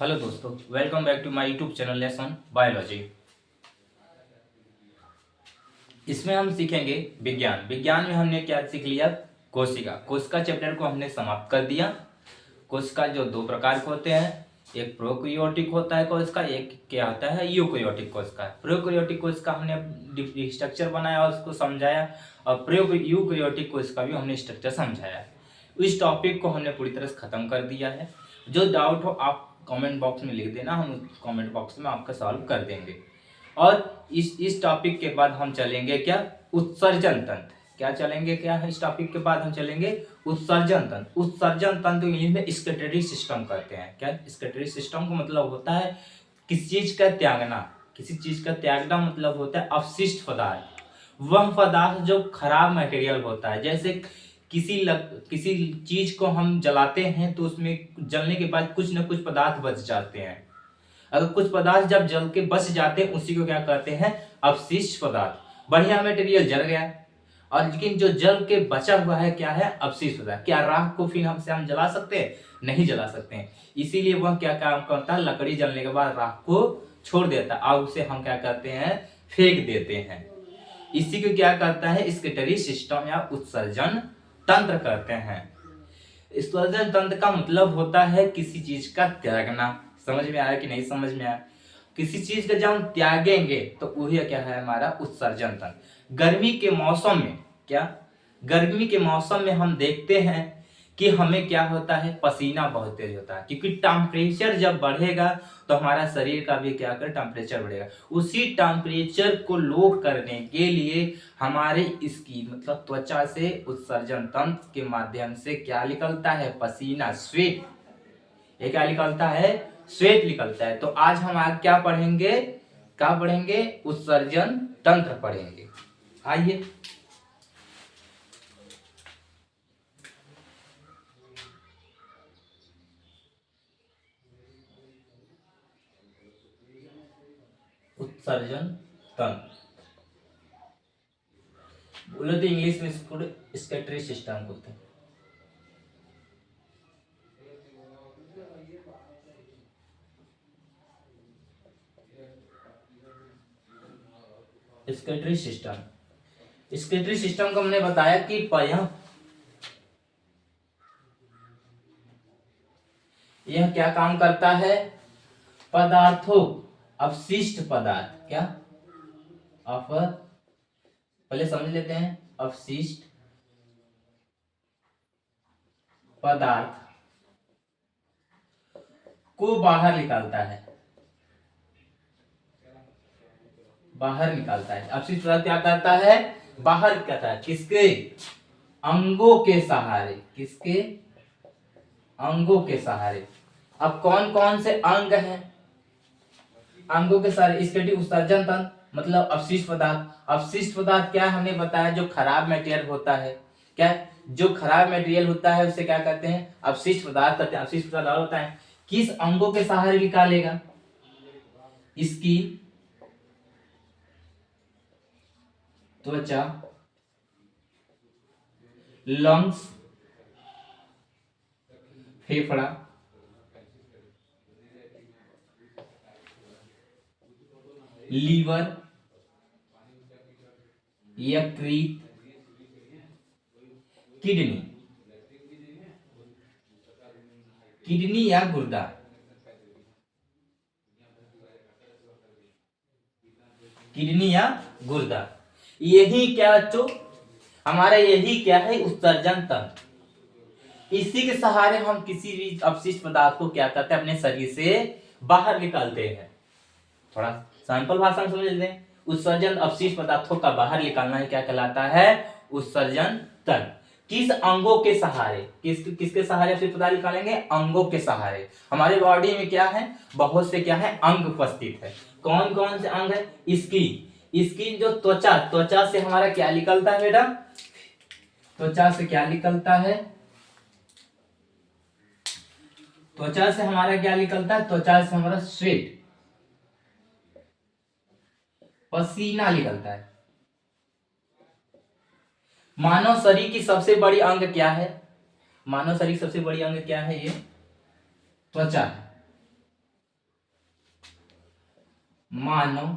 Hello दोस्तों, welcome back to my YouTube channel lesson biology. इसमें हम सीखेंगे विज्ञान। विज्ञान में हमने क्या सीख लिया? कोशिका। कोशिका चैप्टर को हमने समाप्त कर दिया। कोशिका जो दो प्रकार के होते हैं, एक प्रोकैरियोटिक होता है कोशिका, एक क्या होता है यूकैरियोटिक कोशिका। प्रोकैरियोटिक कोशिका हमने स्ट्रक्चर बनाया और उसको समझाया, और यूकैरियोटिक कोशिका भी हमने स्ट्रक्चर समझाया। इस टॉपिक को हमने पूरी तरह से खत्म कर दिया है। जो डाउट हो आप कमेंट बॉक्स में लिख देना, हम कमेंट बॉक्स में आपका सॉल्व कर देंगे। और इस टॉपिक के बाद हम चलेंगे क्या? उत्सर्जन तंत्र। क्या चलेंगे? क्या है इस टॉपिक के बाद हम चलेंगे उत्सर्जन तंत्र। उत्सर्जन तंत्र इंग्लिश में स्कैटरी सिस्टम कहते हैं। क्या स्कैटरी सिस्टम का मतलब होता है किसी चीज का त्यागना। किसी चीज का त्यागना मतलब होता है अवशिष्ट पदार्थ। वह पदार्थ जो खराब मटेरियल होता है, जैसे किसी चीज को हम जलाते हैं तो उसमें जलने के बाद कुछ न कुछ पदार्थ बच जाते हैं। अगर कुछ पदार्थ जब जल के बच जाते हैं उसी को क्या कहते हैं? अवशिष्ट पदार्थ। बढ़िया मटेरियल जल गया, और लेकिन जो जल के बचा हुआ है क्या है? अवशिष्ट पदार्थ। क्या राख को फिर हम जला सकते हैं? नहीं जला सकते हैं। इसीलिए वह क्या काम करता है? लकड़ी जलने के बाद राख को छोड़ देता है और उसे हम क्या करते हैं? फेंक देते हैं। इसी को क्या करता है? स्कैटरी सिस्टम या उत्सर्जन तंत्र कहते हैं। उत्सर्जन तंत्र का मतलब होता है किसी चीज का त्यागना। समझ में आया कि नहीं समझ में आया? किसी चीज का जब हम त्यागेंगे तो वही क्या है? हमारा उत्सर्जन तंत्र। गर्मी के मौसम में क्या? गर्मी के मौसम में हम देखते हैं कि हमें क्या होता है? पसीना बहुत तेज होता है, क्योंकि टेम्परेचर जब बढ़ेगा तो हमारा शरीर का भी क्या कर? टेम्परेचर बढ़ेगा। उसी टेम्परेचर को लो करने के लिए हमारे इसकी मतलब त्वचा से उत्सर्जन तंत्र के माध्यम से क्या निकलता है? पसीना, स्वेट। ये क्या निकलता है? स्वेट निकलता है। तो आज हम क्या पढ़ेंगे? क्या पढ़ेंगे? उत्सर्जन तंत्र पढ़ेंगे। आइए उत्सर्जन तंत्र बोले तो इंग्लिश में इसको स्कैटरी सिस्टम बोलते हैं। स्कैटरी सिस्टम। स्कैटरी सिस्टम को हमने बताया कि यह क्या काम करता है? पदार्थों, अवशिष्ट पदार्थ क्या पहले समझ लेते हैं। अवशिष्ट पदार्थ को बाहर निकालता है। बाहर निकालता है। अवशिष्ट पदार्थ क्या करता है? बाहर निकालता है। किसके? अंगों के सहारे। किसके? अंगों के सहारे। अब कौन कौन से अंग हैं? अंगों के सहारे स्कैटरी उत्सर्जन तंत्र मतलब अवशिष्ट पदार्थ। अवशिष्ट पदार्थ क्या है? हमने बताया जो खराब मटेरियल होता है। क्या? जो खराब मटेरियल होता है उसे क्या कहते हैं? अवशिष्ट पदार्थ कहते हैं। अवशिष्ट पदार्थ होता है किस अंगों के सहारे निकालेगा? इसकी त्वचा, लंग्स, फेफड़ा, लीवर, यकृत, किडनी। किडनी या गुर्दा। किडनी या गुर्दा। यही क्या बच्चों? हमारा यही क्या है? उत्सर्जन तंत्र। इसी के सहारे हम किसी भी अवशिष्ट पदार्थ को क्या करते हैं? अपने शरीर से बाहर निकालते हैं। थोड़ा सैंपल भाषा में समझ लेते हैं। उत्सर्जन अवशिष्ट पदार्थों का बाहर निकालना ही क्या कहलाता है? उत्सर्जन तंत्र। किस अंगों के सहारे? किसके सहारे अवशिष्ट पदार्थ निकालेंगे? अंगों के सहारे। हमारे बॉडी में क्या है? बहुत से क्या है? अंग उपस्थित है। कौन कौन से अंग है? इसकी जो त्वचा से हमारा क्या निकलता है बेटा? त्वचा से क्या निकलता है? त्वचा से हमारा क्या निकलता है? त्वचा से हमारा स्वेट, पसीना निकलता है। मानव शरीर की सबसे बड़ी अंग क्या है? मानव शरीर की सबसे बड़ी अंग क्या है? ये त्वचा है। मानव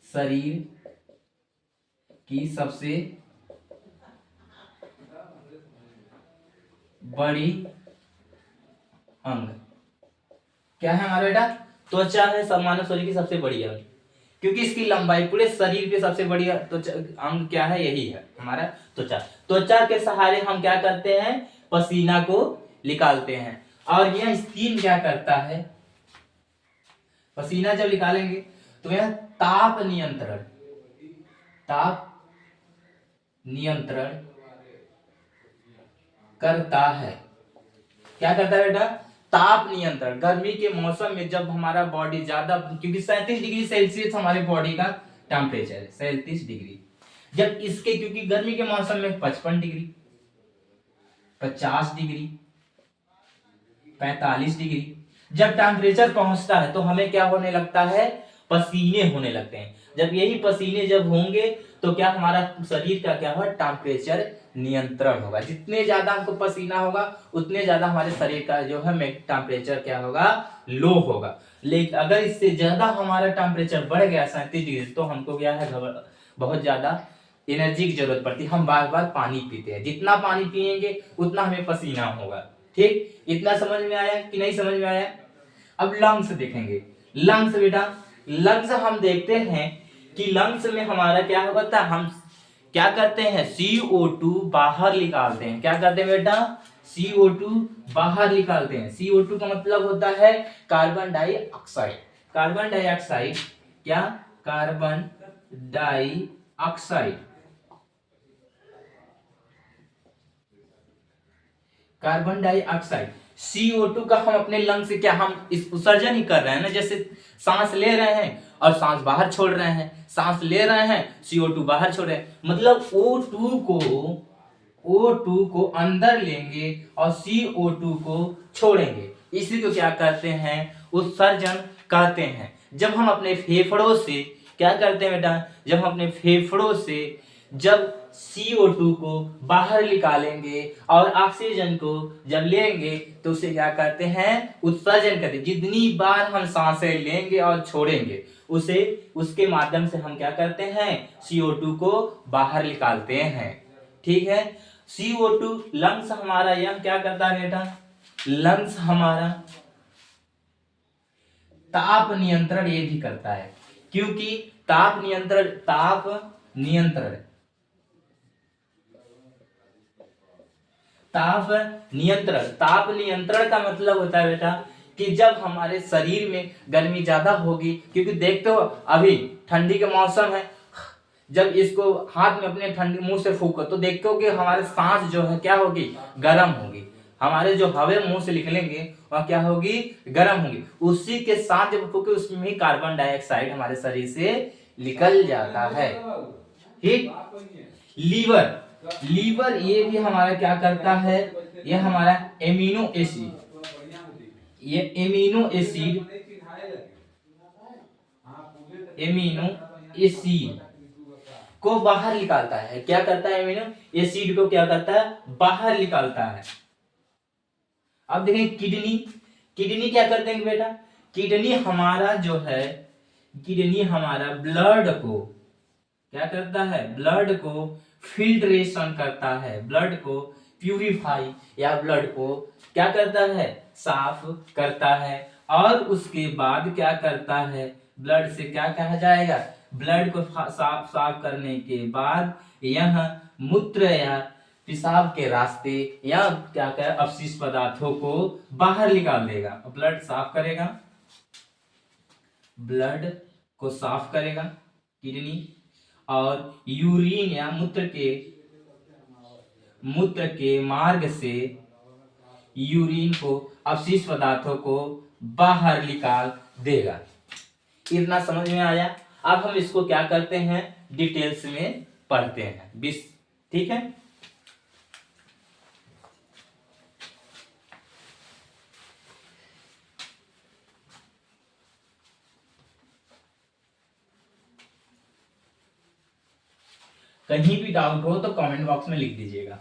शरीर की सबसे बड़ी अंग क्या है हमारा बेटा? त्वचा है सब मानव शरीर की सबसे बड़ी अंग, क्योंकि इसकी लंबाई पूरे शरीर पे सबसे बड़ी अंग क्या है? यही है हमारा त्वचा। त्वचा के सहारे हम क्या करते हैं? पसीना को निकालते हैं। और यह स्किन क्या करता है? पसीना जब निकालेंगे तो यह ताप नियंत्रण करता है। क्या करता है बेटा? ताप नियंत्रण। गर्मी के मौसम में जब हमारा बॉडी ज्यादा, क्योंकि 37 डिग्री सेल्सियस हमारे बॉडी का टेम्परेचर है, 37 डिग्री। जब इसके, क्योंकि गर्मी के मौसम में 55 डिग्री, 50 डिग्री, 45 डिग्री, जब टेम्परेचर पहुंचता है तो हमें क्या होने लगता है? पसीने होने लगते हैं। जब यही पसीने जब होंगे तो क्या हमारा शरीर का क्या होगा? टेम्परेचर नियंत्रण होगा। जितने ज्यादा हमको पसीना होगा उतने ज्यादा हमारे शरीर का जो है टेम्परेचर क्या होगा? लो होगा। लेकिन अगर इससे ज्यादा हमारा टेम्परेचर बढ़ गया 37 डिग्री तो हमको क्या है? बहुत ज्यादा एनर्जी की जरूरत पड़ती है। हम बार बार पानी पीते हैं, जितना पानी पिएंगे उतना हमें पसीना होगा। ठीक, इतना समझ में आया कि नहीं समझ में आया? अब लंग्स देखेंगे। लंग्स बेटा, लंग्स हम देखते हैं कि लंग्स में हमारा क्या होता है? हम क्या करते हैं? CO2 बाहर निकालते हैं। क्या करते हैं बेटा? CO2 बाहर निकालते हैं। CO2 का मतलब होता है कार्बन डाइऑक्साइड। कार्बन डाइऑक्साइड क्या? Carbon dioxide. Carbon dioxide CO2 का हम अपने लंग से क्या हम इस उत्सर्जन ही कर रहे हैं ना? जैसे सांस ले रहे हैं और सांस बाहर छोड़ रहे हैं, सांस ले रहे हैं CO2 बाहर छोड़ रहे हैं, मतलब O2 को अंदर लेंगे और CO2 को छोड़ेंगे। इसी को क्या कहते हैं? उत्सर्जन कहते हैं। जब हम अपने फेफड़ों से क्या करते हैं बेटा? जब हम अपने फेफड़ों से जब CO2 को बाहर निकालेंगे और ऑक्सीजन को जब लेंगे तो उसे क्या करते हैं? उत्सर्जन करते हैं। जितनी बार हम सांसें लेंगे और छोड़ेंगे उसे उसके माध्यम से हम क्या करते हैं? CO2 को बाहर निकालते हैं। ठीक है, CO2 लंग्स हमारा यह क्या करता है बेटा? लंग्स हमारा ताप नियंत्रण ये भी करता है, क्योंकि ताप नियंत्रण का मतलब होता है बेटा कि जब हमारे शरीर में गर्मी ज्यादा होगी, क्योंकि देखते हो अभी ठंडी के मौसम है, जब इसको हाथ में अपने ठंडी मुंह से फूको तो देखते हो कि हमारे सांस जो है क्या होगी? गर्म होगी। हमारे जो हवा मुंह से निकलेंगे वह क्या होगी? गर्म होगी। उसी के साथ जब फूके उसमें ही कार्बन डाइऑक्साइड हमारे शरीर से निकल जाता है। ठीक, लीवर ये भी हमारा क्या करता है? ये हमारा एमिनो एसिड को बाहर निकालता है। क्या करता है? एमिनो एसिड को क्या करता है? बाहर निकालता है। अब देखें किडनी क्या करते हैं बेटा? किडनी हमारा जो है, किडनी हमारा ब्लड को क्या करता है? ब्लड को फिल्ट्रेशन करता है, ब्लड को प्यूरिफाई या ब्लड को क्या करता है? साफ करता है। और उसके बाद क्या करता है? ब्लड से क्या कहा जाएगा? ब्लड को साफ करने के बाद यह मूत्र या पेशाब के रास्ते या क्या कहे अपशिष्ट पदार्थों को बाहर निकाल देगा। ब्लड साफ करेगा, ब्लड को साफ करेगा किडनी, और यूरिन या मूत्र के मार्ग से यूरिन को अपशिष्ट पदार्थों को बाहर निकाल देगा। इतना समझ में आया? अब हम इसको क्या करते हैं? डिटेल्स में पढ़ते हैं। ठीक है, कहीं भी डाउट हो तो कमेंट बॉक्स में लिख दीजिएगा।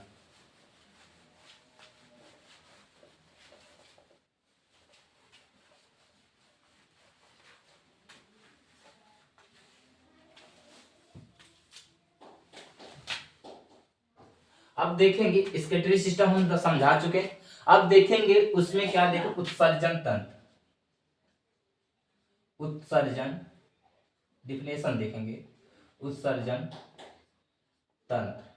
अब देखेंगे स्केटरी सिस्टम हम समझा चुके हैं। अब देखेंगे उसमें क्या देखें, उत्सर्जन तंत्र। उत्सर्जन डिफिनेशन देखेंगे, उत्सर्जन तंत्र।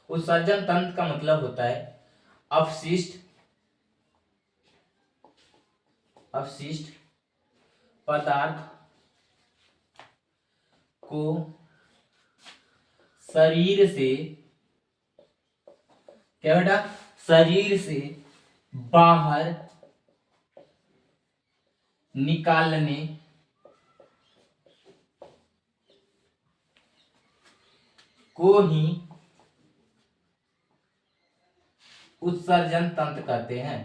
उत्सर्जन तंत्र का मतलब होता है अपशिष्ट पदार्थ को शरीर से, क्या बेटा, शरीर से बाहर निकालने को ही उत्सर्जन तंत्र कहते हैं।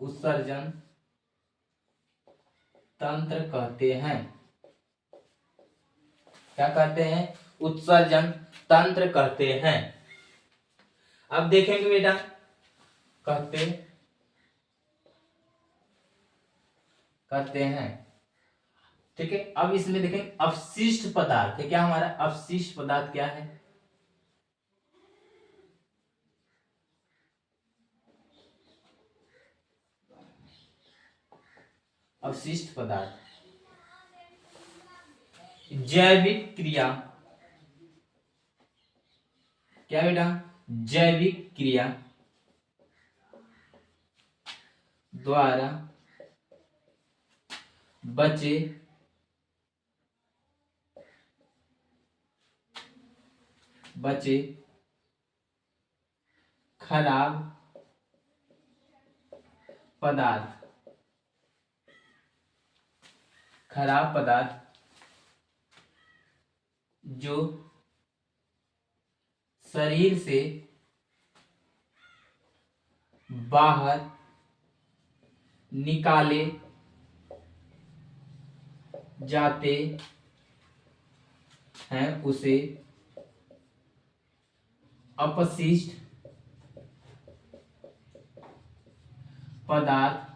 उत्सर्जन तंत्र कहते हैं। क्या कहते हैं, उत्सर्जन तंत्र कहते हैं। अब देखेंगे बेटा, कहते हैं, ठीक है। अब इसमें देखें अपशिष्ट पदार्थ है, क्या हमारा अपशिष्ट पदार्थ क्या है, अवशिष्ट पदार्थ जैविक क्रिया, क्या बेटा, जैविक क्रिया द्वारा बचे खराब पदार्थ जो शरीर से बाहर निकाले जाते हैं उसे अपशिष्ट पदार्थ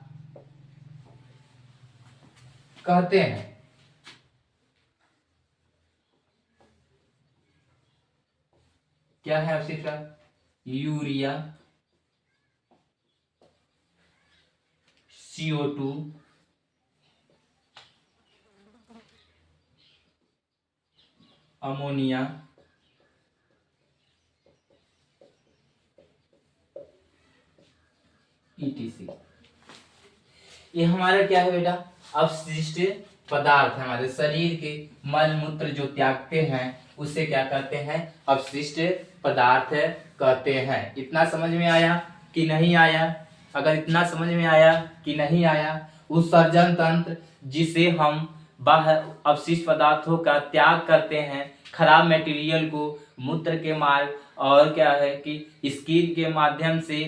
कहते हैं। क्या है अपशिष्ट पदार्थ, यूरिया, CO2, अमोनिया, ETC। ये हमारा क्या है बेटा, अपशिष्ट पदार्थ है। हमारे शरीर के मल मूत्र जो त्यागते हैं उसे क्या कहते हैं, अपशिष्ट पदार्थ कहते हैं। इतना समझ में आया कि नहीं आया? अगर इतना समझ में आया कि नहीं आया, उत्सर्जन तंत्र जिसे हम बाहर अपशिष्ट पदार्थों का त्याग करते हैं, खराब मटेरियल को मूत्र के मार्ग और क्या है कि स्किन के माध्यम से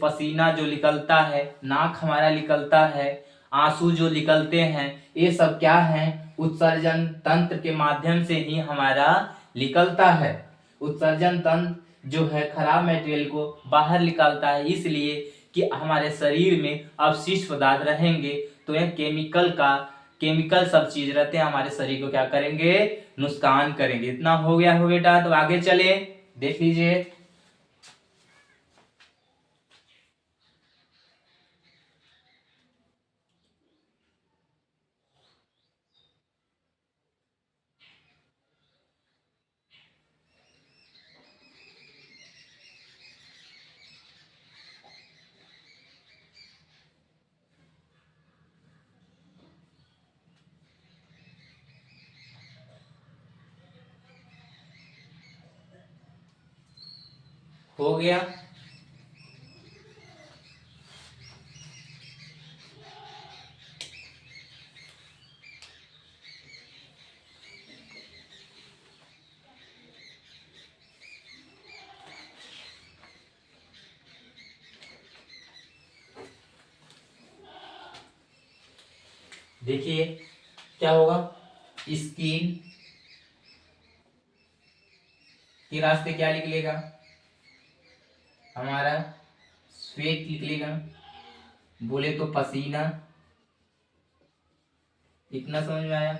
पसीना जो निकलता है, नाक हमारा निकलता है, आंसू जो निकलते हैं, ये सब क्या है, उत्सर्जन तंत्र के माध्यम से ही हमारा निकलता है। उत्सर्जन तंत्र जो है खराब मटेरियल को बाहर निकालता है, इसलिए कि हमारे शरीर में अपशिष्ट पदार्थ रहेंगे तो यह केमिकल सब चीज रहते हैं, हमारे शरीर को क्या करेंगे, नुकसान करेंगे। इतना हो गया हो बेटा, तो आगे चले देख लीजिए। हो गया, देखिए क्या होगा, स्किन के रास्ते क्या निकलेगा, हमारा स्वेट निकलेगा, बोले तो पसीना। इतना समझ में आया?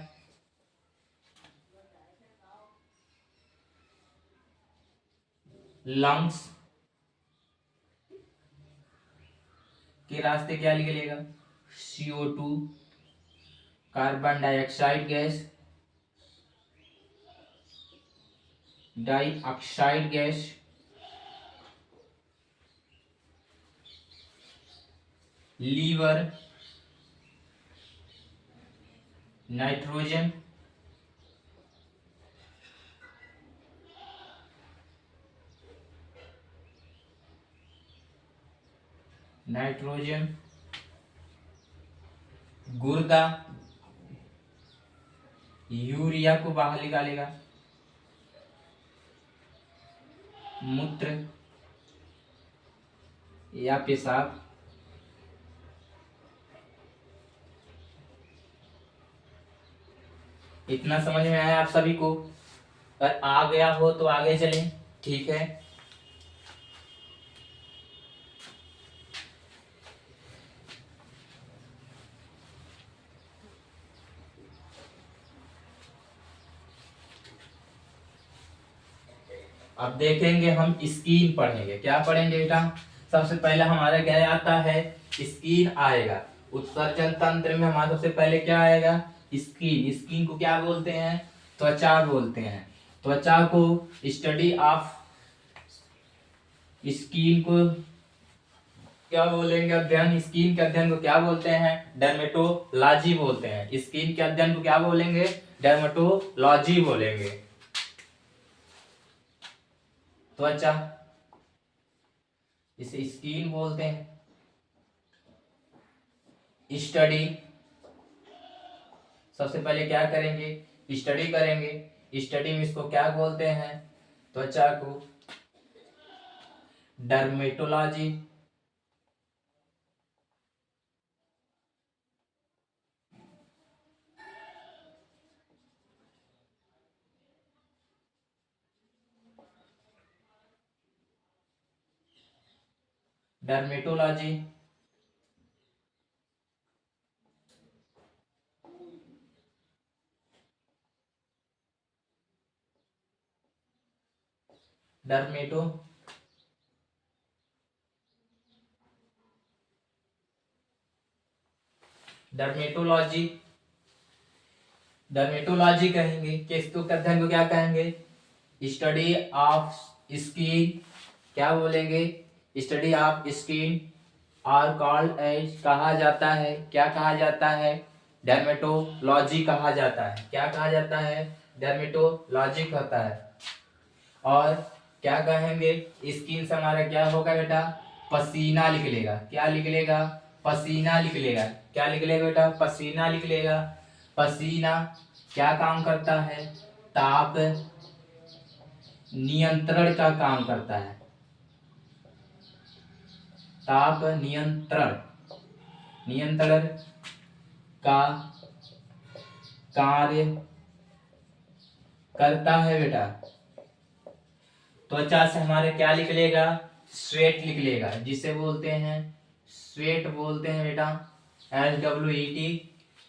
लंग्स के रास्ते क्या निकलेगा, CO2 carbon dioxide gas, dioxide gas, liver nitrogen, nitrogen, गुर्दा यूरिया को बाहर निकालेगा, मूत्र या पेशाब, इतना समझ में आया आप सभी को? अगर आ गया हो तो आगे चलें, ठीक है। अब देखेंगे हम स्किन पढ़ेंगे। क्या पढ़ेंगे बेटा? सबसे पहले हमारा क्या आता है, स्किन आएगा। उत्सर्जन तंत्र में हमारा सबसे पहले क्या आएगा, स्किन। स्किन को क्या बोलते हैं, त्वचा बोलते हैं। त्वचा को स्टडी ऑफ स्किन को क्या बोलेंगे, अध्ययन। स्किन के अध्ययन को क्या बोलते हैं, डर्मेटोलॉजी बोलते हैं। स्किन के अध्ययन को क्या बोलेंगे, डर्मेटोलॉजी बोलेंगे। त्वचा इसे स्किन बोलते हैं। स्टडी सबसे पहले क्या करेंगे, स्टडी करेंगे। स्टडी में इसको क्या बोलते हैं, त्वचा को dermatology. Dermatology dermato dermatology dermatology कहेंगे। किसको अध्ययन को क्या कहेंगे, स्टडी ऑफ स्किन। क्या बोलेंगे, study of skin are called as, कहा जाता है। क्या कहा जाता है, डर्मेटोलॉजी कहा जाता है। क्या कहा जाता है, डर्मेटोलॉजी कहता है। और क्या कहेंगे, स्किन से हमारा क्या होगा बेटा, पसीना निकलेगा। क्या निकलेगा, पसीना निकलेगा। क्या निकलेगा बेटा, पसीना निकलेगा। पसीना क्या काम करता है, ताप नियंत्रण का काम करता है। ताप नियंत्रण नियंत्रण का कार्य करता है बेटा। त्वचा से हमारे क्या निकलेगा, स्वेट निकलेगा, जिसे बोलते हैं स्वेट बोलते हैं बेटा।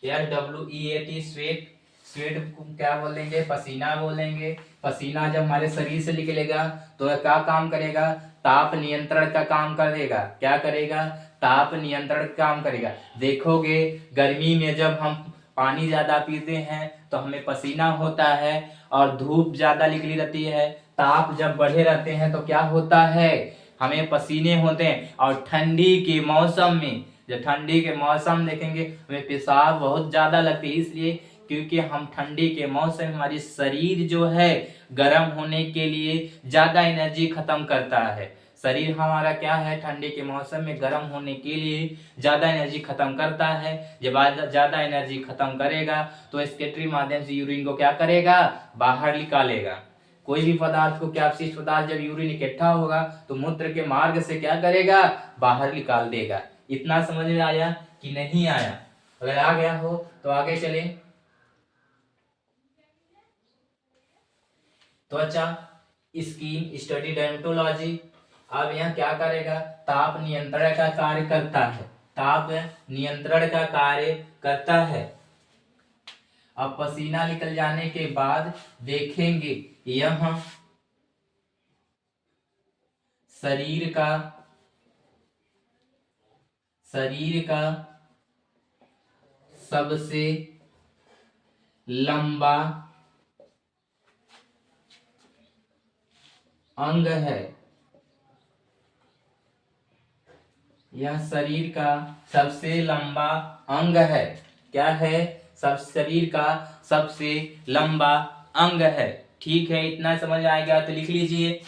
SWET sweat. स्वेट को क्या बोलेंगे, पसीना बोलेंगे। पसीना जब हमारे शरीर से निकलेगा तो वह क्या काम करेगा, ताप नियंत्रण का काम करेगा। क्या करेगा, ताप नियंत्रण का काम करेगा। देखोगे गर्मी में जब हम पानी ज्यादा पीते हैं तो हमें पसीना होता है, और धूप ज्यादा निकली रहती है, ताप जब बढ़े रहते हैं तो क्या होता है, हमें पसीने होते हैं। और ठंडी के मौसम में, जब ठंडी के मौसम देखेंगे हमें पेशाब बहुत ज्यादा लगती है। इसलिए क्योंकि हम ठंडी के मौसम में हमारी शरीर जो है गर्म होने के लिए ज्यादा एनर्जी खत्म करता है। शरीर हमारा क्या है, ठंडी के मौसम में गर्म होने के लिए ज्यादा एनर्जी खत्म करता है। जब ज्यादा एनर्जी खत्म करेगा तो एक्सक्रीटरी माध्यम से यूरिन को क्या करेगा, बाहर निकालेगा। कोई भी पदार्थ को, क्या अपशिष्ट पदार्थ जब यूरिन इकट्ठा होगा तो मूत्र के मार्ग से क्या करेगा, बाहर निकाल देगा। इतना समझ में आया कि नहीं आया? अगर आ गया हो तो आगे चले। त्वचा स्किन स्टडी डर्मेटोलॉजी। अब यह क्या करेगा, ताप नियंत्रण का कार्य करता है। ताप नियंत्रण का कार्य करता है। अब पसीना निकल जाने के बाद देखेंगे यह शरीर का सबसे लंबा अंग है। यह शरीर का सबसे लंबा अंग है। क्या है? सब शरीर का सबसे लंबा अंग है। ठीक है, इतना समझ आएगा तो लिख लीजिए।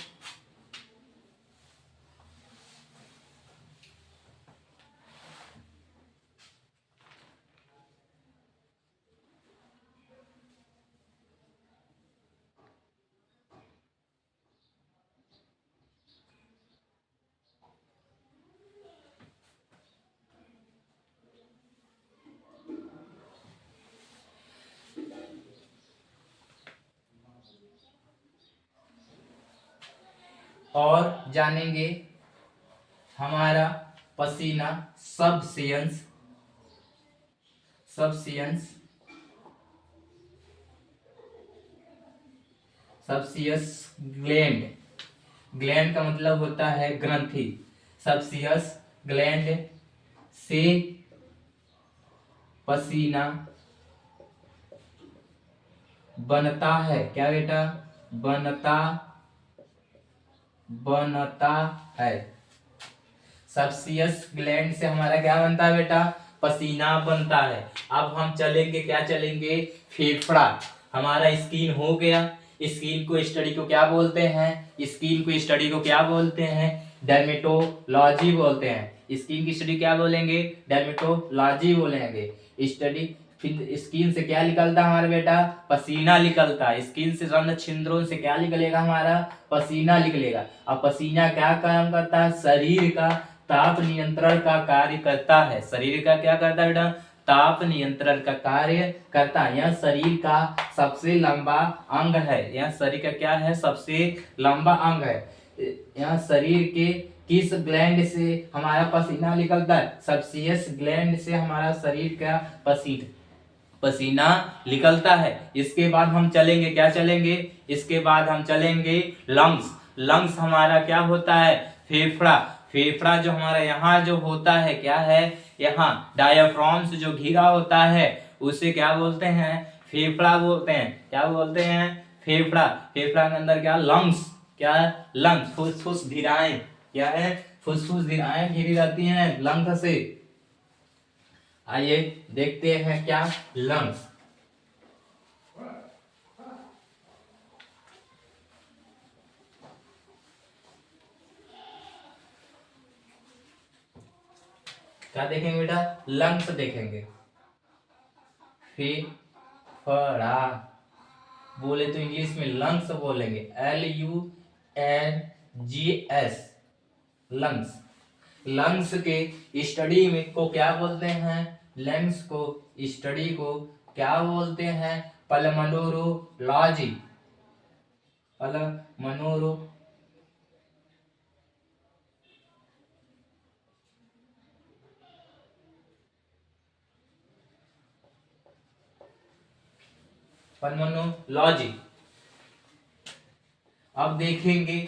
और जानेंगे हमारा पसीना सबस्टेंस ग्लैंड। ग्लैंड का मतलब होता है ग्रंथि। सबसियस ग्लैंड से पसीना बनता है। क्या बेटा? बनता है। सबसियस ग्लैंड से हमारा क्या बनता है बेटा? पसीना बनता है। अब हम चलेंगे, क्या चलेंगे? फेफड़ा। हमारा स्किन हो गया। स्किन को स्टडी को क्या बोलते हैं? स्किन को स्टडी को क्या बोलते हैं? डर्मेटोलॉजी बोलते हैं। स्किन की स्टडी क्या बोलेंगे? डर्मेटोलॉजी बोलेंगे। स्टडी फिर स्किन से क्या निकलता है हमारा बेटा? पसीना निकलता है। स्किन से रंध्र छिद्रों से क्या निकलेगा हमारा? पसीना निकलेगा। अब पसीना क्या काम करता है? शरीर का ताप नियंत्रण का कार्य करता है। शरीर का क्या करता है बेटा? ताप नियंत्रण का कार्य करता है। यह शरीर का सबसे लंबा अंग है। यह शरीर का क्या है? सबसे लंबा अंग है। यह शरीर के किस ग्लैंड से हमारा पसीना निकलता है? सबसियस ग्लैंड से हमारा शरीर का पसीना निकलता है। इसके बाद हम चलेंगे, क्या चलेंगे? इसके बाद हम चलेंगे लंग्स। लंग्स हमारा क्या होता है? फेफड़ा। फेफड़ा जो हमारा यहाँ जो होता है, क्या है? यहाँ डायाफ्राम से जो घिरा होता है उसे क्या बोलते हैं? फेफड़ा बोलते हैं। क्या बोलते हैं? फेफड़ा। फेफड़ा के अंदर क्या? लंग्स। क्या है? लंग्स। फुसफुस धीराएं। क्या है? फुसफुस धीराएं घिरी रहती हैं लंग्स से। आइए देखते हैं क्या लंग्स। क्या देखेंगे बेटा? लंग्स देखेंगे। फेफड़ा बोले तो इंग्लिश में लंग्स बोलेंगे। LUNGS lungs. लंग्स के स्टडी में को क्या बोलते हैं? लंग्स को स्टडी को क्या बोलते हैं? पल्मोनोलॉजी। पल्मोनोलॉजी। अब देखेंगे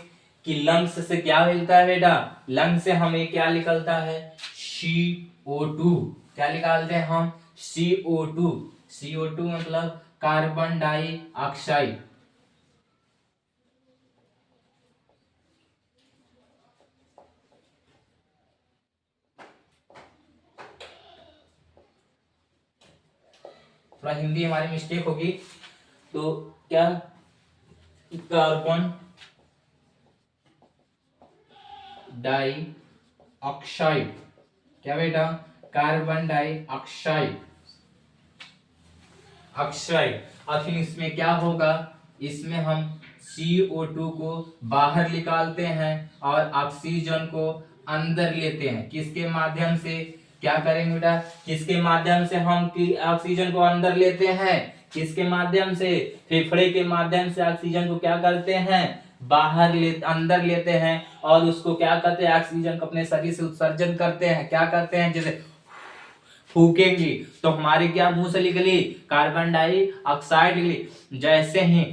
कि लंग्स से क्या मिलता है बेटा? लंग्स से हमें क्या निकलता है? CO2। क्या निकालते हैं हम? CO2। CO2 मतलब कार्बन डाइऑक्साइड। थोड़ा हिंदी हमारी मिस्टेक होगी तो क्या? Carbon dioxide. क्या बेटा? Carbon dioxide oxide. और फिर इसमें क्या होगा? इसमें हम CO2 को बाहर निकालते हैं और ऑक्सीजन को अंदर लेते हैं। किसके माध्यम से? क्या करेंगे बेटा? किसके माध्यम से हम ऑक्सीजन को अंदर लेते हैं? किसके माध्यम से? फेफड़े के माध्यम से ऑक्सीजन को क्या करते हैं? अंदर लेते हैं और उसको क्या करते हैं? ऑक्सीजन को अपने शरीर से उत्सर्जन करते हैं। क्या करते हैं? जैसे फूकेंगे तो हमारे क्या मुंह से निकली? कार्बन डाइऑक्साइड निकली। जैसे ही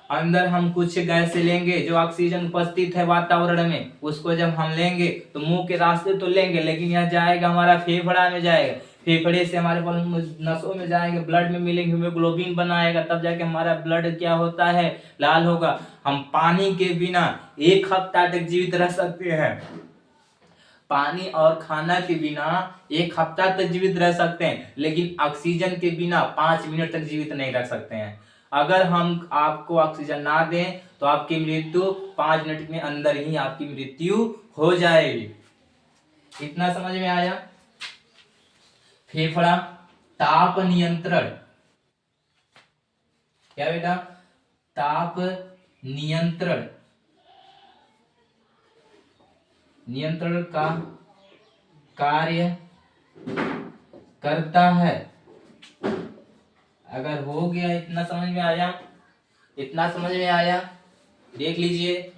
अंदर हम कुछ गैस लेंगे, जो ऑक्सीजन उपस्थित है वातावरण में, उसको जब हम लेंगे तो मुंह के रास्ते तो लेंगे, लेकिन यह जाएगा हमारा फेफड़ा में जाएगा, फेफड़े से हमारे नसों में जाएंगे, ब्लड में मिलेंगे, हीमोग्लोबिन बनाएगा, तब जाके हमारा ब्लड क्या होता है, लाल होगा। हम पानी के बिना 1 हफ्ता तक जीवित रह सकते हैं, पानी और खाना के बिना 1 हफ्ता तक जीवित रह सकते हैं, लेकिन ऑक्सीजन के बिना 5 मिनट तक जीवित नहीं रह सकते हैं। अगर हम आपको ऑक्सीजन ना दें तो आपकी मृत्यु 5 मिनट में अंदर ही आपकी मृत्यु हो जाएगी। इतना समझ में आया। फेफड़ा, ताप नियंत्रण, क्या बेटा, ताप नियंत्रण, नियंत्रण का कार्य करता है। अगर हो गया, इतना समझ में आया, इतना समझ में आया, देख लीजिए।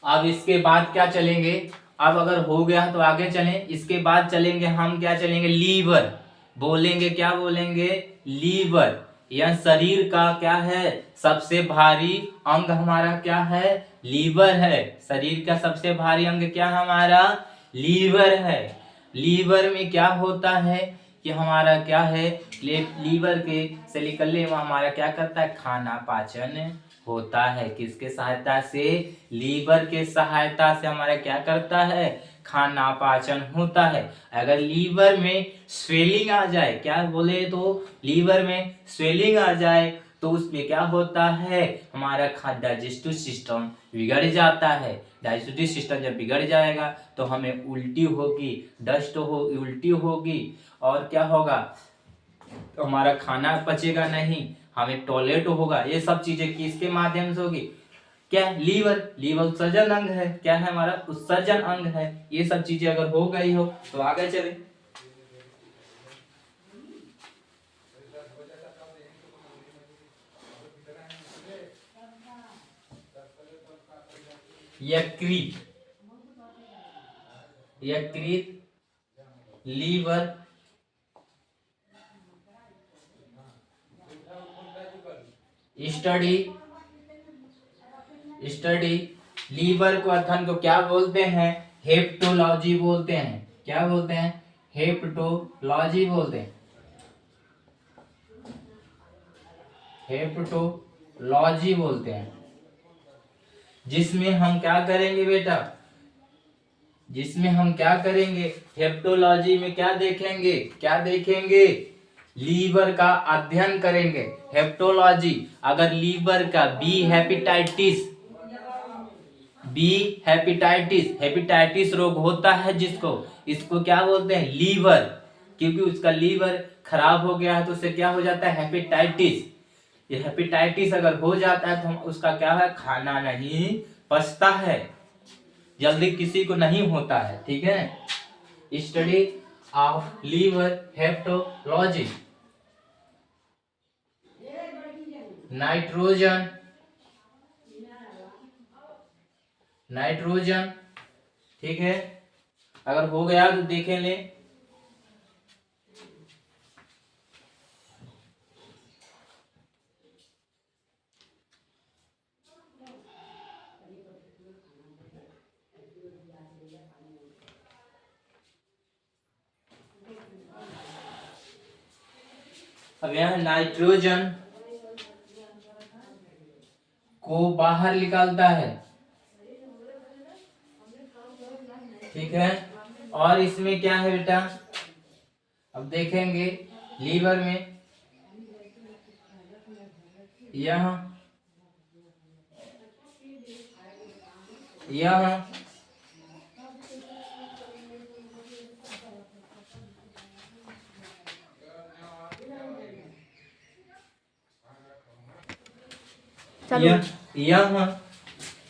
अब इसके बाद क्या चलेंगे, अब अगर हो गया तो आगे चलें। इसके बाद चलेंगे हम, क्या चलेंगे, लीवर बोलेंगे। क्या बोलेंगे, लीवर। यह शरीर का क्या है, सबसे भारी अंग हमारा क्या है, लीवर है। शरीर का सबसे भारी अंग क्या है हमारा, लीवर है। लीवर में क्या होता है कि हमारा क्या है, लीवर के से निकलने में हमारा क्या करता है, खाना पाचन होता है। किसके सहायता से, लीवर के सहायता से हमारा क्या करता है, खाना पाचन होता है। अगर लीवर में स्वेलिंग आ जाए, क्या बोले तो, लीवर में स्वेलिंग आ जाए तो उसमें क्या होता है, हमारा डाइजेस्टिव सिस्टम बिगड़ जाता है। डाइजेस्टिव सिस्टम जब बिगड़ जाएगा तो हमें उल्टी होगी, डस्ट हो, उल्टी होगी, और क्या होगा, तो हमारा खाना पचेगा नहीं, हमें टॉयलेट होगा। ये सब चीजें किसके माध्यम से होगी, क्या, लीवर। लीवर उत्सर्जन अंग है, क्या है हमारा, उत्सर्जन अंग है। ये सब चीजें अगर हो गई हो तो आगे चले। यकृत, यकृत, लीवर, स्टडी, स्टडी, लीवर को अध्ययन को क्या बोलते हैं, हेप्टोलॉजी बोलते हैं। क्या बोलते हैं, हेप्टोलॉजी बोलते हैं, हेप्टोलॉजी बोलते हैं। जिसमें हम क्या करेंगे बेटा, जिसमें हम क्या करेंगे, हेप्टोलॉजी में क्या देखेंगे, क्या देखेंगे, लीवर का अध्ययन करेंगे। हेप्टोलॉजी, अगर लीवर का B hepatitis, B hepatitis, hepatitis रोग होता है जिसको, इसको क्या बोलते हैं, लीवर। क्योंकि उसका लीवर खराब हो गया है तो उससे क्या हो जाता है, हेपेटाइटिस। ये हेपेटाइटिस अगर हो जाता है तो हम उसका क्या है, खाना नहीं पचता है, जल्दी किसी को नहीं होता है। ठीक है, study of liver hepatology. Nitrogen, nitrogen, ठीक है, अगर हो गया तो देखें ले। अब यह नाइट्रोजन को बाहर निकालता है, ठीक है। और इसमें क्या है बेटा, अब देखेंगे लीवर में यह यह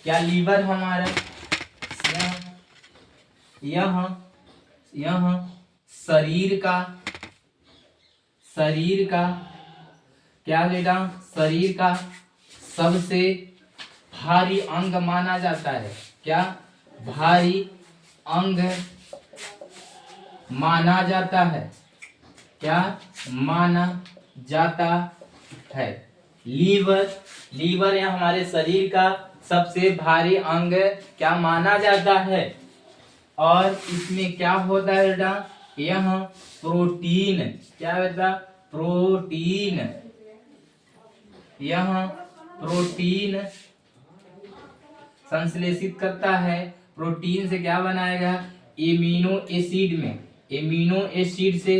क्या, लीवर हमारा, यह शरीर का क्या बेटा, शरीर का सबसे भारी अंग माना जाता है। क्या भारी अंग माना जाता है? क्या माना जाता है? लीवर या हमारे शरीर का सबसे भारी अंग क्या माना जाता है? और इसमें क्या होता है बेटा, यह प्रोटीन, क्या बेटा, प्रोटीन, यह प्रोटीन संश्लेषित करता है। प्रोटीन से क्या बनाएगा, एमिनो एसिड में, एमिनो एसिड से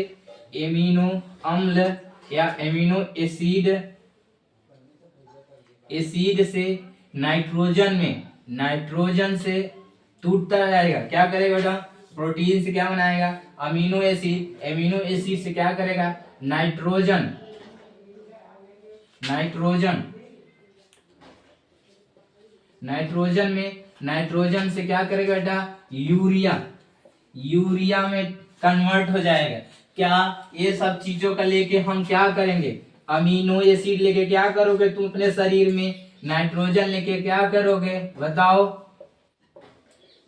एमिनो अम्ल या एमिनो एसिड से नाइट्रोजन में, नाइट्रोजन से टूटता जाएगा। क्या करेगा बेटा, प्रोटीन से क्या बनाएगा, अमीनो एसिड, एमिनो एसिड से क्या करेगा, नाइट्रोजन, नाइट्रोजन में, नाइट्रोजन से क्या करेगा बेटा, यूरिया में कन्वर्ट हो जाएगा। क्या ये सब चीजों का लेके हम क्या करेंगे, अमीनो एसिड लेके क्या करोगे तुम अपने शरीर में, नाइट्रोजन लेके क्या करोगे बताओ,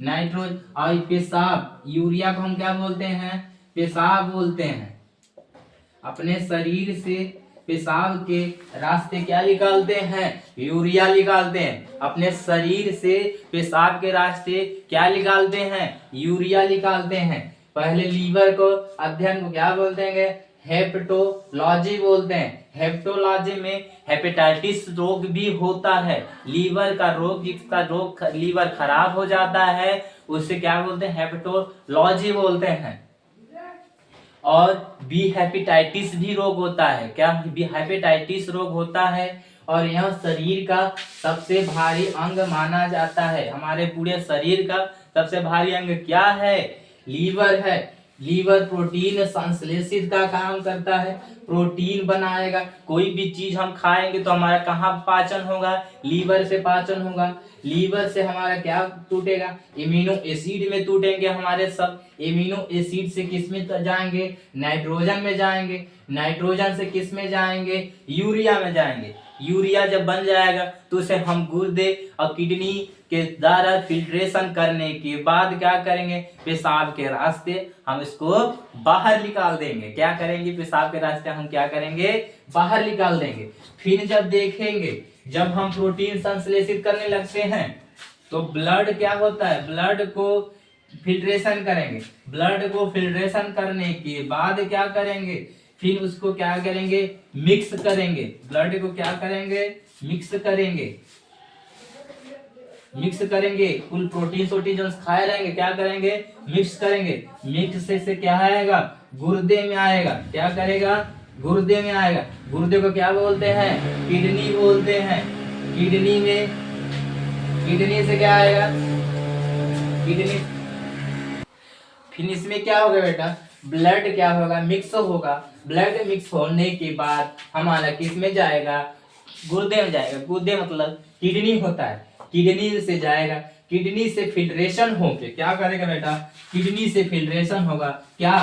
नाइट्रोजन। और पेशाब, यूरिया को हम क्या बोलते हैं, पेशाब बोलते हैं। अपने शरीर से पेशाब के रास्ते क्या निकालते हैं, यूरिया निकालते हैं। अपने शरीर से पेशाब के रास्ते क्या निकालते हैं, यूरिया निकालते हैं। पहले लीवर को अध्ययन को क्या बोलते हैं, हेपेटोलॉजी बोलते हैं। हेपेटोलॉजी में हेपेटाइटिस रोग भी होता है। लीवर का रोग, जिसका रोग लीवर खराब हो जाता है उसे क्या बोलते हैं, हेपेटोलॉजी बोलते हैं। और बी हेपेटाइटिस भी रोग होता है। क्या बी हेपेटाइटिस रोग होता है और यह शरीर का सबसे भारी अंग माना जाता है। हमारे पूरे शरीर का सबसे भारी अंग क्या है, लीवर है। लीवर प्रोटीन संश्लेषित का काम करता है, प्रोटीन बनाएगा। कोई भी चीज हम खाएंगे तो हमारा कहाँ पाचन होगा, लीवर से पाचन होगा। लीवर से हमारा क्या टूटेगा, एमिनो एसिड में टूटेंगे। हमारे सब एमिनो एसिड से किस में जाएंगे, नाइट्रोजन में जाएंगे। नाइट्रोजन से किस में जाएंगे, यूरिया में जाएंगे। यूरिया जब बन जाएगा तो उसे हम गुर्दे और किडनी के द्वारा फिल्ट्रेशन करने के बाद क्या करेंगे, पेशाब के रास्ते हम इसको बाहर निकाल देंगे। क्या करेंगे, पेशाब के रास्ते हम क्या करेंगे, बाहर निकाल देंगे। फिर जब देखेंगे, जब हम प्रोटीन संश्लेषित करने लगते हैं तो ब्लड क्या होता है, ब्लड को फिल्ट्रेशन करेंगे। ब्लड को फिल्ट्रेशन करने के बाद क्या करेंगे, फिर उसको क्या करेंगे, मिक्स करेंगे। ब्लड को क्या करेंगे, मिक्स करेंगे। मिक्स करेंगे, कुल प्रोटीन सोटीन जो खाए रहेंगे क्या करेंगे, मिक्स करेंगे। मिक्स से क्या आएगा, गुर्दे में आएगा। क्या करेगा, गुर्दे में आएगा। गुर्दे को क्या बोलते हैं, किडनी बोलते हैं। किडनी में, किडनी से क्या आएगा, किडनी। फिर इसमें क्या होगा बेटा, ब्लड क्या होगा, मिक्स होगा। ब्लड मिक्स होने के बाद हमारा किस में जाएगा, गुर्दे में जाएगा। गुर्दे मतलब किडनी होता है, किडनी से जाएगा। किडनी से फिल्ट्रेशन होके क्या करेगा बेटा, किडनी से फिल्ट्रेशन होगा। क्या,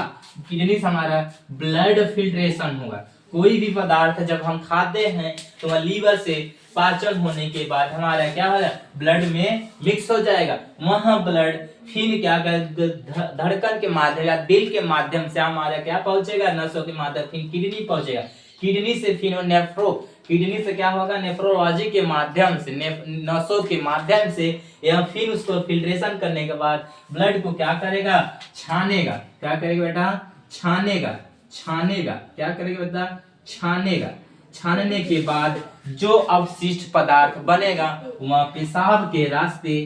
किडनी से हमारा ब्लड फिल्ट्रेशन होगा। कोई भी पदार्थ जब हम खाते हैं तो लीवर से पाचन होने के बाद हमारा क्या होगा, ब्लड में मिक्स हो जाएगा। वहाँ ब्लड फिर क्या करेगा, धड़कन के माध्यम या दिल के माध्यम से हमारा क्या पहुंचेगा, नसों के माध्यम फिर किडनी पहुंचेगा। किडनी से फिर नेफ्रो, किडनी से क्या होगा, नेफ्रोलॉजी के माध्यम से, नसों के माध्यम से या फिर उसको फिल्ट्रेशन करने के बाद ब्लड को क्या करेगा, छानेगा। क्या करेगा बेटा, छानेगा। छानेगा, क्या करेगा बेटा, छानेगा। छानने के बाद जो अवशिष्ट पदार्थ बनेगा वह पेशाब के रास्ते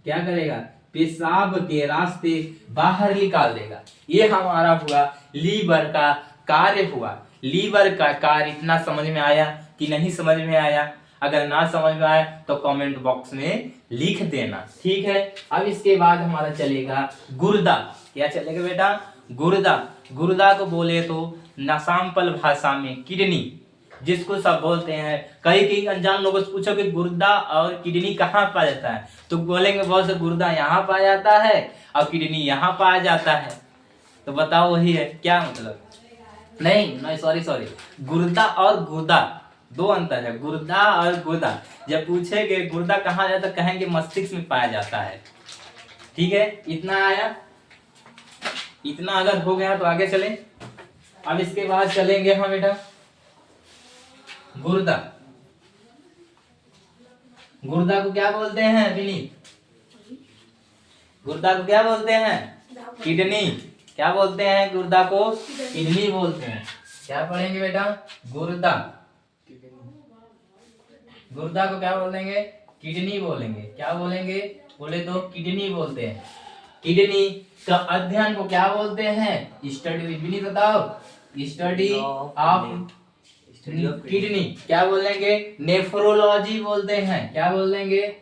क्या करेगा, पेशाब के रास्ते बाहर निकाल देगा। ये हमारा हुआ लीवर का कार्य हुआ। लीवर का कार्य इतना समझ में आया कि नहीं समझ में आया? अगर ना समझ में आया तो कमेंट बॉक्स में लिख देना, ठीक है। अब इसके बाद हमारा चलेगा गुर्दा। क्या चलेगा बेटा, गुर्दा। गुर्दा को बोले तो नसाम्पल भाषा में किडनी, जिसको सब बोलते हैं। कई कई अनजान लोगों से पूछो कि गुर्दा और किडनी कहाँ पाया जाता है, तो बोलेंगे बहुत से गुर्दा यहाँ पाया जाता है और किडनी यहाँ पाया जाता है। तो बताओ वही है क्या मतलब? नहीं नहीं, सॉरी सॉरी, गुर्दा और गुर्दा दो अंतर है। गुर्दा और गुर्दा, जब पूछेंगे गुर्दा कहाँ जाता, कहेंगे मस्तिष्क में पाया जाता है। ठीक है, इतना आया, इतना अगर हो गया तो आगे चलें। अब इसके बाद चलेंगे हम बेटा गुर्दा। गुर्दा को क्या बोलते हैं विनीत? गुर्दा को क्या बोलते हैं? किडनी। क्या बोलते हैं गुर्दा को? किडनी बोलते हैं। क्या पढ़ेंगे बेटा? गुर्दा। गुर्दा को क्या बोलेंगे? किडनी बोलेंगे। क्या बोलेंगे? बोले तो किडनी बोलते हैं। किडनी का अध्ययन को क्या बोलते हैं? स्टडी। विनीत बताओ, स्टडी ऑफ किडनी। क्या बोलेंगे? नेफ्रोलॉजी बोलते हैं। क्या बोलेंगे?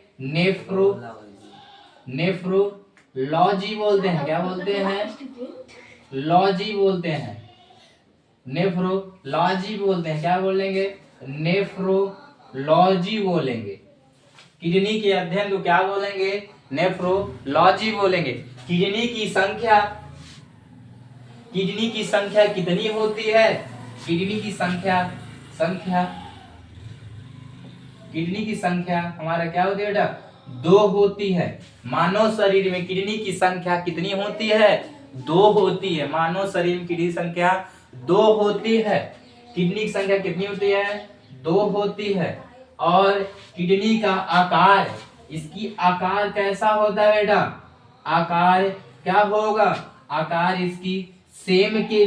नेफ्रोलॉजी बोलते हैं। क्या बोलते हैं? लॉजी बोलते हैं। नेफ्रोलॉजी बोलते हैं। क्या बोलेंगे? नेफ्रोलॉजी बोलेंगे। किडनी के अध्ययन को क्या बोलेंगे? नेफ्रोलॉजी बोलेंगे। किडनी की संख्या कितनी होती है? किडनी की संख्या हमारा क्या होती है बेटा? 2 होती है। मानव शरीर में किडनी की संख्या कितनी होती है? 2 होती है। मानव शरीर में किडनी संख्या 2 होती है। किडनी की संख्या कितनी होती है? 2 होती है। और किडनी का आकार, इसकी आकार कैसा होता है बेटा? आकार क्या होगा? आकार इसकी सेम के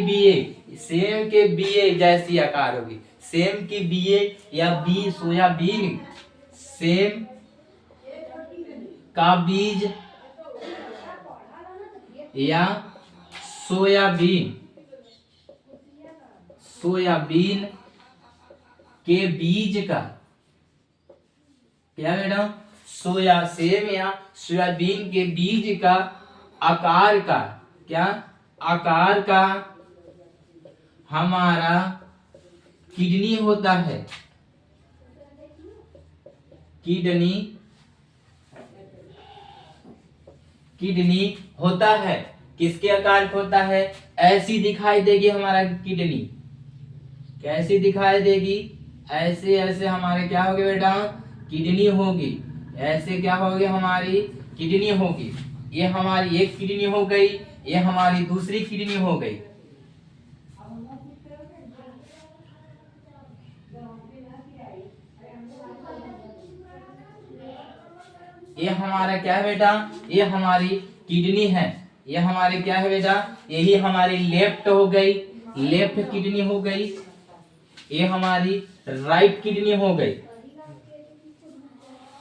बीए जैसी आकार होगी। सेम के बीए या बी सोयाबीन, सेम का बीज या सोयाबीन के बीज का, क्या बेटा? सेम या सोयाबीन के बीज का आकार का, क्या आकार का हमारा किडनी होता है। किडनी होता है। किसके आकार का होता है? ऐसी दिखाई देगी हमारा किडनी। कैसी दिखाई देगी? ऐसे ऐसे हमारे क्या होगी बेटा? किडनी होगी। ऐसे क्या होगी? हमारी किडनी होगी। ये हमारी एक किडनी हो गई, ये हमारी दूसरी किडनी हो गई। ये हमारा क्या है बेटा? ये हमारी किडनी है। ये हमारी क्या है बेटा? यही हमारी लेफ्ट हो गई, लेफ्ट किडनी हो गई। ये हमारी राइट किडनी हो गई।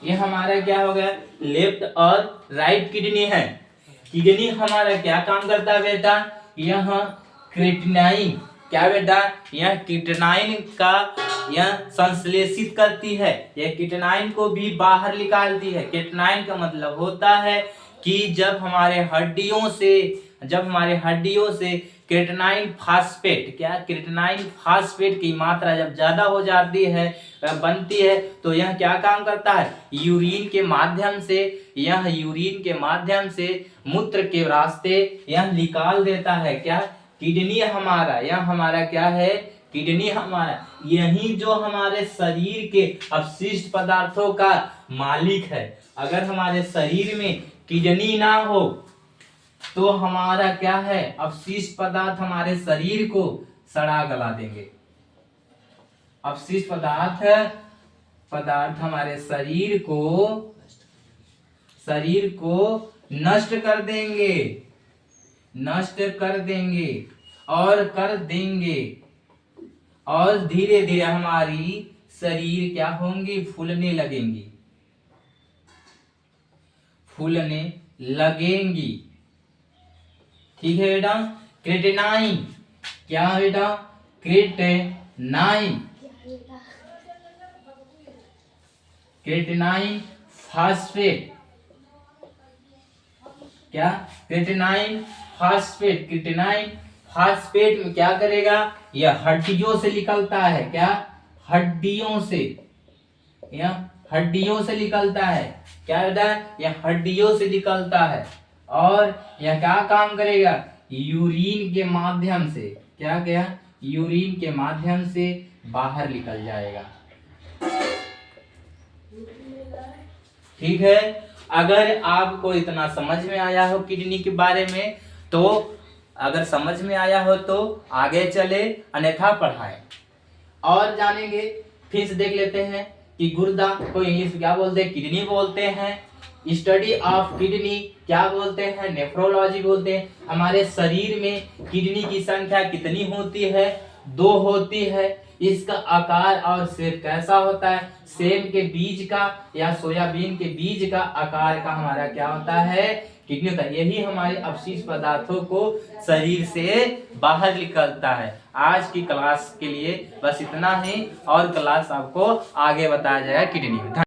ये हमारा क्या हो गया? लेफ्ट और राइट किडनी है। किडनी हमारा क्या काम करता है बेटा? यह क्रिएटिनाइन, क्या बेटा? यह क्रिएटिनाइन का यह संश्लेषित करती है। यह क्रिएटिनाइन को भी बाहर निकालती है। क्रिएटिनाइन का मतलब होता है कि जब हमारे हड्डियों से क्रिएटिनाइन फास्फेट, क्या क्रिएटिनाइन फास्फेट की मात्रा जब ज्यादा हो जाती है, बनती है, तो यह क्या काम करता है? यूरिन के माध्यम से मूत्र के रास्ते यह निकाल देता है। क्या? किडनी हमारा, यह हमारा क्या है? किडनी हमारा यही जो हमारे शरीर के अपशिष्ट पदार्थों का मालिक है। अगर हमारे शरीर में किडनी ना हो तो हमारा क्या है? अपशिष्ट पदार्थ हमारे शरीर को सड़ा गला देंगे। अपशिष्ट पदार्थ हमारे शरीर को नष्ट कर देंगे और धीरे धीरे हमारी शरीर क्या होंगी? फूलने लगेंगी। ठीक है बेटा? क्रिएटिनाइन, क्या बेटा? क्रिएटिनाइन फास्फेट, क्या? क्रिएटिनाइन फास्फेट में क्या करेगा? यह हड्डियों से निकलता है। क्या? हड्डियों से, यह हड्डियों से निकलता है। क्या होता है? यह हड्डियों से निकलता है। और यह क्या काम करेगा? यूरिन के माध्यम से, क्या क्या? यूरिन के माध्यम से बाहर निकल जाएगा। ठीक है, अगर आपको इतना समझ में आया हो किडनी के बारे में, तो अगर समझ में आया हो तो आगे चले, अन्यथा पढ़ाएं। और जानेंगे, फिर से देख लेते हैं कि गुर्दा को इंग्लिश में क्या बोलते हैं? किडनी बोलते हैं। स्टडी ऑफ किडनी क्या बोलते हैं? नेफ्रोलॉजी बोलते हैं। हमारे शरीर में किडनी की संख्या कितनी होती है? 2 होती है। इसका आकार और शेप कैसा होता है? सेम के बीज का या सोयाबीन के बीज का आकार का हमारा क्या होता है? किडनी होता है। यही हमारे अपशिष्ट पदार्थों को शरीर से बाहर निकलता है। आज की क्लास के लिए बस इतना ही, और क्लास आपको आगे बताया जाएगा किडनी में।